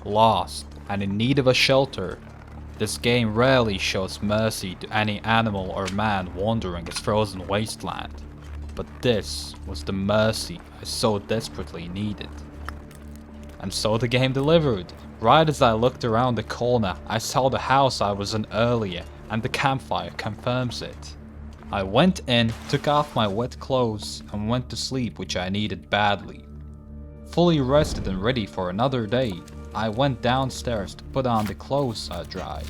lost, and in need of a shelter. This game rarely shows mercy to any animal or man wandering its frozen wasteland, but this was the mercy I so desperately needed. And so the game delivered. Right as I looked around the corner, I saw the house I was in earlier, and the campfire confirms it. I went in, took off my wet clothes, and went to sleep, which I needed badly. Fully rested and ready for another day, I went downstairs to put on the clothes I dried.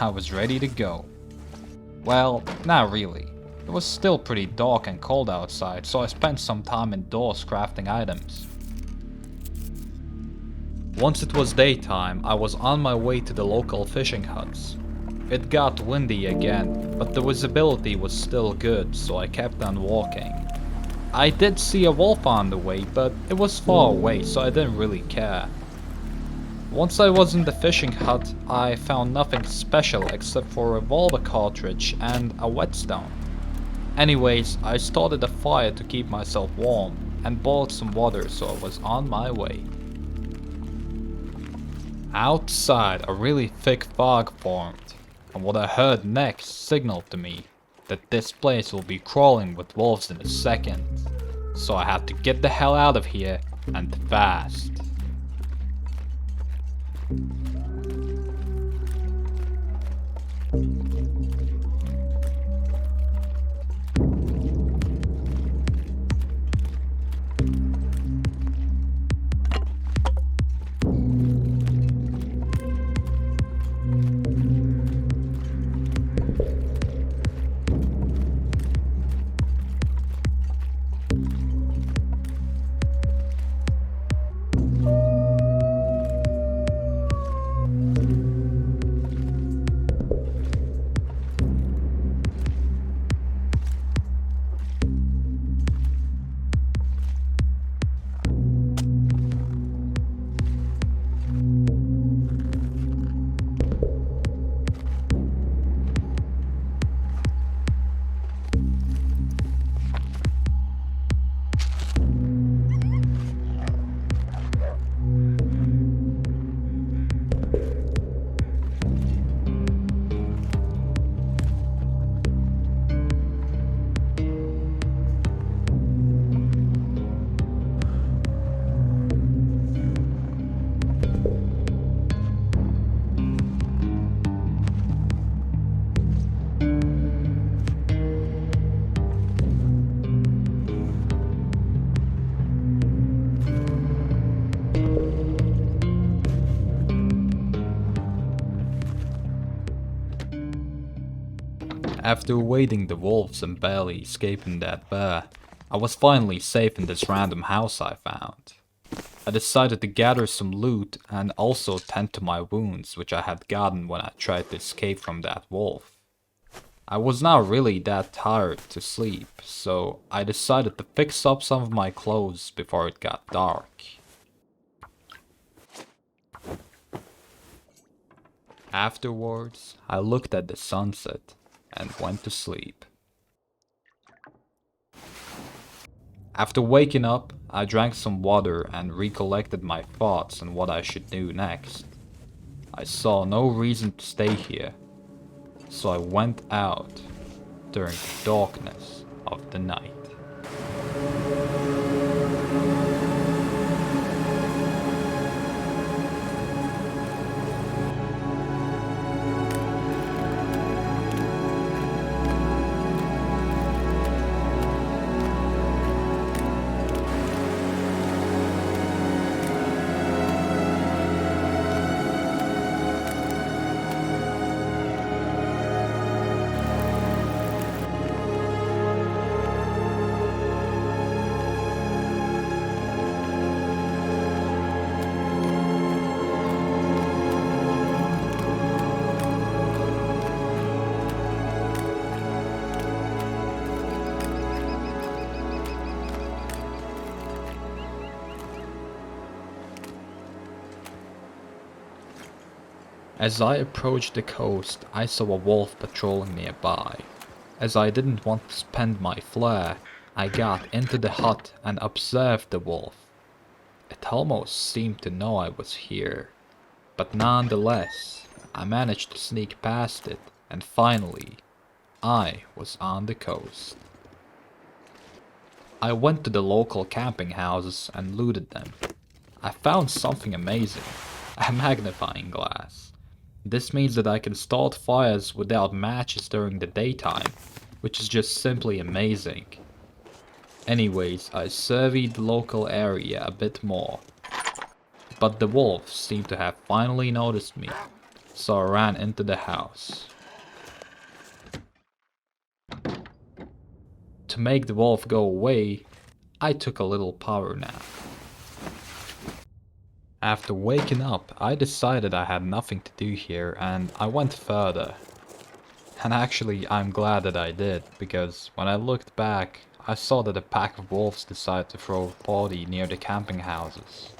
I was ready to go. Well, not really. It was still pretty dark and cold outside, so I spent some time indoors crafting items. Once it was daytime, I was on my way to the local fishing huts. It got windy again, but the visibility was still good, so I kept on walking. I did see a wolf on the way, but it was far away, so I didn't really care. Once I was in the fishing hut, I found nothing special except for a revolver cartridge and a whetstone. Anyways, I started a fire to keep myself warm and boiled some water, so I was on my way. Outside, a really thick fog formed, and what I heard next signaled to me that this place will be crawling with wolves in a second. So I had to get the hell out of here, and fast. After evading the wolves and barely escaping that bear, I was finally safe in this random house I found. I decided to gather some loot and also tend to my wounds, which I had gotten when I tried to escape from that wolf. I was not really that tired to sleep, so I decided to fix up some of my clothes before it got dark. Afterwards, I looked at the sunset and went to sleep. After waking up, I drank some water and recollected my thoughts on what I should do next. I saw no reason to stay here, so I went out during the darkness of the night. As I approached the coast, I saw a wolf patrolling nearby. As I didn't want to spend my flare, I got into the hut and observed the wolf. It almost seemed to know I was here, But nonetheless, I managed to sneak past it, and finally, I was on the coast. I went to the local camping houses and looted them. I found something amazing, a magnifying glass. This means that I can start fires without matches during the daytime, which is just simply amazing. Anyways, I surveyed the local area a bit more. But the wolves seemed to have finally noticed me, so I ran into the house. To make the wolf go away, I took a little power nap. After waking up, I decided I had nothing to do here and I went further. And actually, I'm glad that I did, because when I looked back, I saw that a pack of wolves decided to throw a party near the camping houses.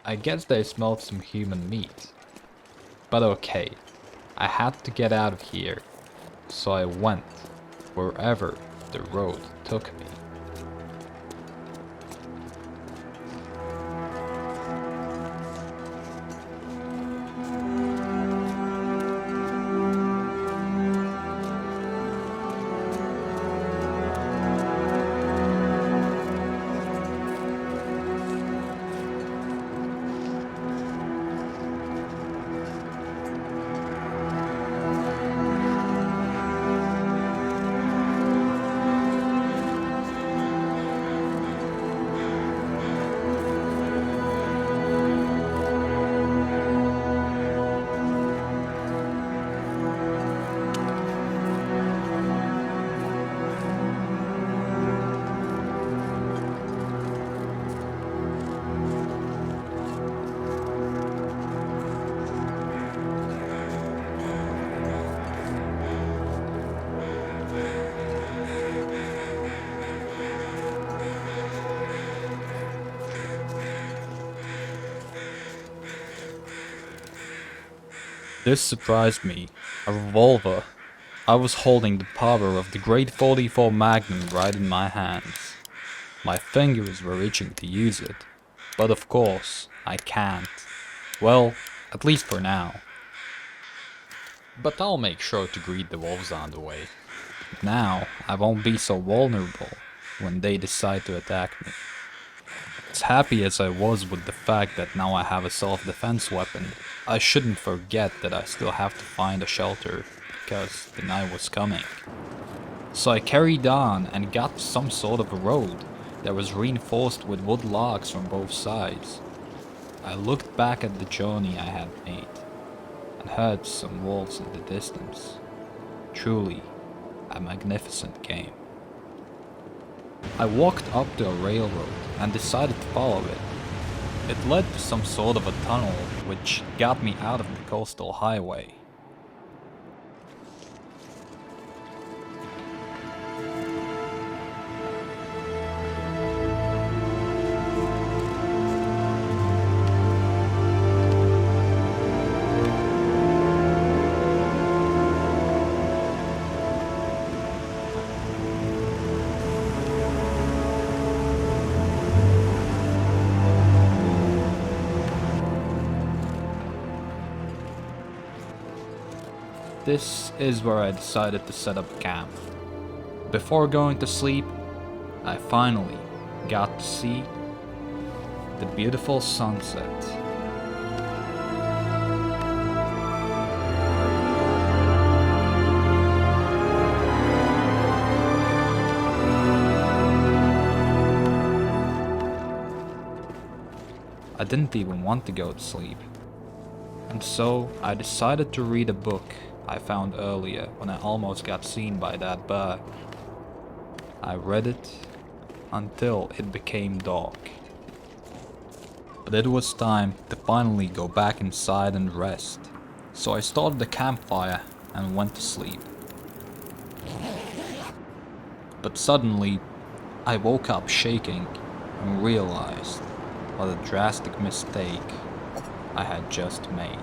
I guess they smelled some human meat. But okay, I had to get out of here, so I went wherever the road took me. This surprised me. A revolver. I was holding the power of the great 44 Magnum right in my hands. My fingers were itching to use it, but of course, I can't. Well, at least for now. But I'll make sure to greet the wolves on the way. Now, I won't be so vulnerable when they decide to attack me. As happy as I was with the fact that now I have a self-defense weapon, I shouldn't forget that I still have to find a shelter, because the night was coming. So I carried on and got to some sort of a road that was reinforced with wood logs from both sides. I looked back at the journey I had made, and heard some wolves in the distance. Truly, a magnificent game. I walked up to a railroad and decided to follow it. It led to some sort of a tunnel which got me out of the coastal highway. This is where I decided to set up camp. Before going to sleep, I finally got to see the beautiful sunset. I didn't even want to go to sleep, and so I decided to read a book I found earlier when I almost got seen by that bird. I read it until it became dark. But it was time to finally go back inside and rest. So I started the campfire and went to sleep. But suddenly, I woke up shaking and realized what a drastic mistake I had just made.